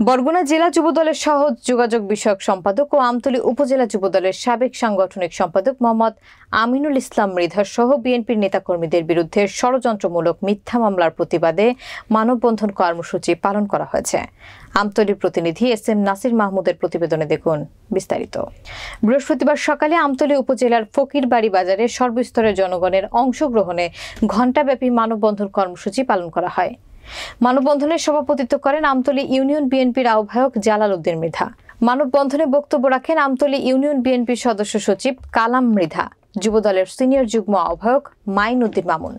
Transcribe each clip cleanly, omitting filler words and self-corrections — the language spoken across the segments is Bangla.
বরগুনা জেলা যুবদলের সহ যোগাযোগ বিষয়ক সম্পাদক ও আমতলী উপজেলা যুবদলের সাবেক সাংগঠনিক সম্পাদক মোহাম্মদ আমিনুল ইসলাম মৃধার সহ বিএনপির নেতাকর্মীদের বিরুদ্ধে ষড়যন্ত্রমূলক মিথ্যা মামলার প্রতিবাদে মানববন্ধন কর্মসূচি পালন করা হয়েছে। আমতলীর প্রতিনিধি এস.এম. নাসির মাহমুদের প্রতিবেদনে দেখুন বিস্তারিত। বৃহস্পতিবার সকালে আমতলী উপজেলার ফকিরবাড়ি বাজারে সর্বস্তরের জনগণের অংশগ্রহণে ঘণ্টাব্যাপী মানববন্ধন কর্মসূচি পালন করা হয়। মানববন্ধনে সভাপতিত্ব করেন আমতলী ইউনিয়ন বিএনপির আহ্বায়ক জালাল উদ্দিন মৃধা। মানববন্ধনে বক্তব্য রাখেন আমতলী ইউনিয়ন বিএনপির সদস্য সচিব কালাম মৃধা, যুবদলের সিনিয়র যুগ্ম আহ্বায়ক মাইন উদ্দিন মামুন,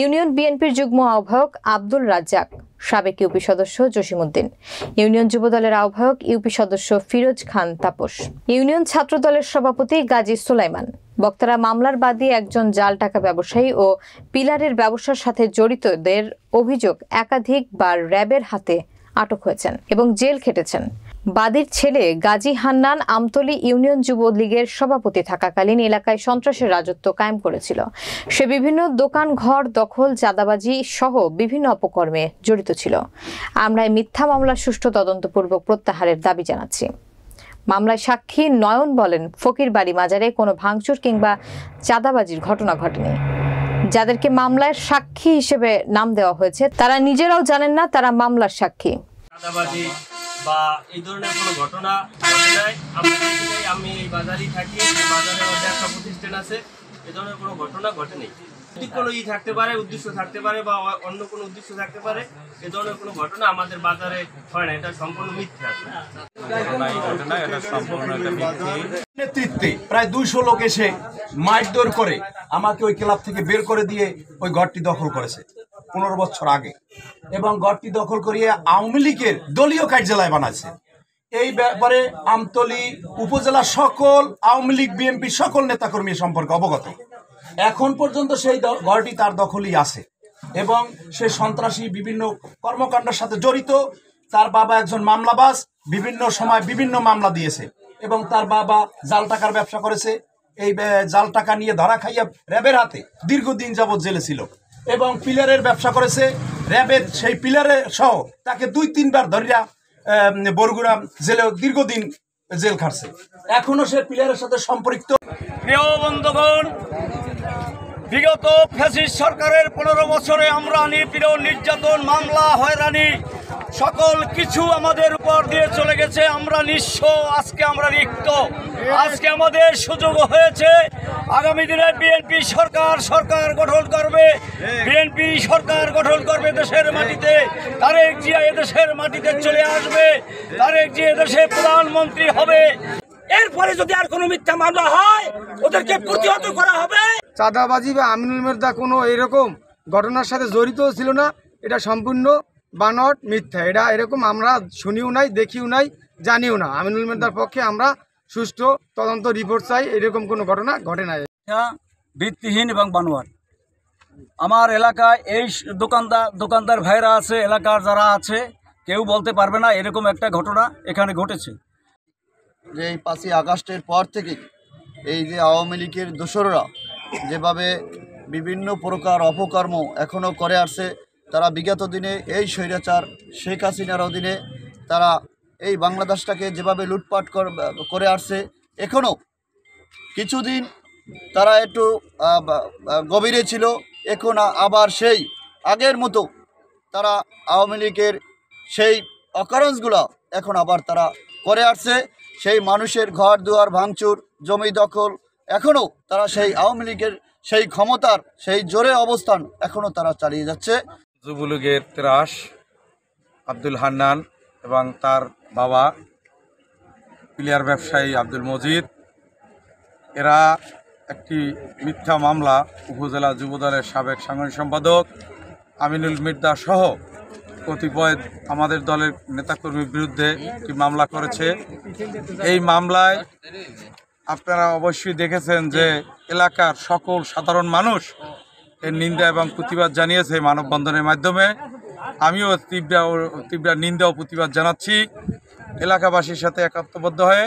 ইউনিয়ন বিএনপির যুগ্ম আহ্বায়ক আব্দুল রাজ্জাক, সাবেক ইউপি সদস্য জসিমউদ্দিন, ইউনিয়ন যুবদলের আহ্বায়ক ইউপি সদস্য ফিরোজ খান তাপস, ইউনিয়ন ছাত্রদলের সভাপতি গাজী সুলাইমান। বক্তারা মামলার বাদী একজন জাল টাকা ব্যবসায়ী ও পিলারের ব্যবসার সাথে জড়িতদের অভিযোগ একাধিকবার র্যাবের হাতে আটক হয়েছেন এবং জেল খেটেছেন। বাদীর ছেলে গাজী হান্নান আমতলী ইউনিয়ন যুবলীগের সভাপতি থাকাকালীন এলাকায় সন্ত্রাসের রাজত্ব কায়েম করেছিল। সে বিভিন্ন দোকান ঘর দখল, চাঁদাবাজি সহ বিভিন্ন অপকর্মে জড়িত ছিল। আমরা এই মিথ্যা মামলার সুষ্ঠু তদন্তপূর্বক প্রত্যাহারের দাবি জানাচ্ছি। মামলায় সাক্ষী নয়ন বলেন, ফকিরবাড়ি বাজারে কোনো ভাঙচুর কিংবা চাঁদাবাজির ঘটনা ঘটেনি। যাদেরকে মামলার সাক্ষী হিসেবে নাম দেওয়া হয়েছে তারা নিজেরাও জানেন না তারা মামলার সাক্ষী। চাঁদাবাজি বা এই ধরনের কোনো ঘটনা আমি এই বাজারেই থাকি, বাজারের মধ্যে একটা প্রতিষ্ঠান আছে, এই ধরনের কোনো ঘটনা ঘটেনি। যদি কোনো থাকতে পারে, উদ্দেশ্য থাকতে পারে বা অন্য কোনো উদ্দেশ্য থাকতে পারে, এই ধরনের কোনো ঘটনা আমাদের বাজারে হয় না। এটা সম্পূর্ণ মিথ্যা। নেতৃত্বে প্রায় 200 লোক এসে মারধর করে আমাকে ওই ক্লাব থেকে বের করে দিয়ে ওই ঘরটি দখল করেছে 15 বছর আগে, এবং ঘরটি দখল করিয়ে আওয়ামী লীগের দলীয় কার্যালয় বানাচ্ছে। এই ব্যাপারে আমতলী উপজেলা সকল আওয়ামী লীগ বিএনপি সকল নেতাকর্মী সম্পর্কে অবগত। এখন পর্যন্ত সেই ঘরটি তার দখলই আছে এবং সে সন্ত্রাসী বিভিন্ন কর্মকাণ্ডের সাথে জড়িত। তার বাবা একজন মামলাবাজ, বিভিন্ন সময় বিভিন্ন মামলা দিয়েছে এবং তার বাবা জাল টাকার ব্যবসা করেছে। এই জাল টাকা নিয়ে ধরা খাইয়া র্যাবের হাতে দীর্ঘদিন যাবৎ জেলে ছিল এবং পিলারের ব্যবসা করেছে। র্যাবের সেই পিলারে সহ তাকে 2-3 বার ধরিয়া বরগুনা জেলে দীর্ঘদিন জেল খাটছে। এখনো সে পিলারের সাথে সম্পৃক্ত। প্রিয় বন্ধুগণ, বিগত ফ্যাসিস্ট সরকারের 15 বছরে আমরা নিপীড়ন, নির্যাতন, মামলা, হয়রানি সকল কিছু আমাদের উপর দিয়ে চলে গেছে। আমরা নিঃস্ব, আজকে আমরা রিক্ত। আজকে আমাদের সুযোগ হয়েছে। আগামী দিনে বিএনপি সরকার গঠন করবে। বিএনপি সরকার গঠন করবে দেশের মাটিতে। তারেক জিয়া এদেশের মাটিতে চলে আসবে। তারেক জিয়া দেশের প্রধানমন্ত্রী হবে। এরপরে যদি আর কোনো মিথ্যা মামলা হয় ওদেরকে প্রতিহত করা হবে। চাঁদাবাজি বা আমিনুল মৃধা কোনো এরকম ঘটনার সাথে জড়িত ছিল না। এটা সম্পূর্ণ বানোয়াট, মিথ্যা। এটা এরকম আমরা শুনিও নাই, দেখিও নাই, জানিও না। আমিনুল মৃধার পক্ষে আমরা সুষ্ঠু তদন্ত রিপোর্ট চাই। এরকম কোনো ঘটনা ঘটে নাই। ভিত্তিহীন এবং বানোয়াট। আমার এলাকায় এই দোকানদার ভাইরা আছে, এলাকার যারা আছে, কেউ বলতে পারবে না এরকম একটা ঘটনা এখানে ঘটেছে। যে এই 5ই আগস্টের পর থেকে এই যে আওয়ামী লীগের দোসররা যেভাবে বিভিন্ন প্রকার অপকর্ম এখনও করে আসছে, তারা বিগত দিনে এই স্বৈরাচার শেখ হাসিনার অধীনে তারা এই বাংলাদেশটাকে যেভাবে লুটপাট করে আসছে, এখনও কিছুদিন তারা একটু গভীরে ছিল, এখন আবার সেই আগের মতো তারা আওয়ামী লীগের সেই অকারেন্সগুলো এখন আবার তারা করে আসছে। সেই মানুষের ঘর দুয়ার ভাঙচুর, জমি দখল, এখনও তারা সেই আওয়ামী লীগের সেই ক্ষমতার সেই জোরে অবস্থান এখনও তারা চালিয়ে যাচ্ছে। যুবলীগের ত্রাস আব্দুল হান্নান এবং তার বাবা পিলার ব্যবসায়ী আব্দুল মজিদ, এরা একটি মিথ্যা মামলা উপজেলা যুবদলের সাবেক সাংগঠনিক সম্পাদক আমিনুল মৃধা সহ কতিপয় আমাদের দলের নেতাকর্মীর বিরুদ্ধে একটি মামলা করেছে। এই মামলায় আপনারা অবশ্যই দেখেছেন যে এলাকার সকল সাধারণ মানুষ এর নিন্দা এবং প্রতিবাদ জানিয়েছে মানববন্ধনের মাধ্যমে। আমিও তীব্র নিন্দা ও প্রতিবাদ জানাচ্ছি। এলাকাবাসীর সাথে একাত্মবদ্ধ হয়ে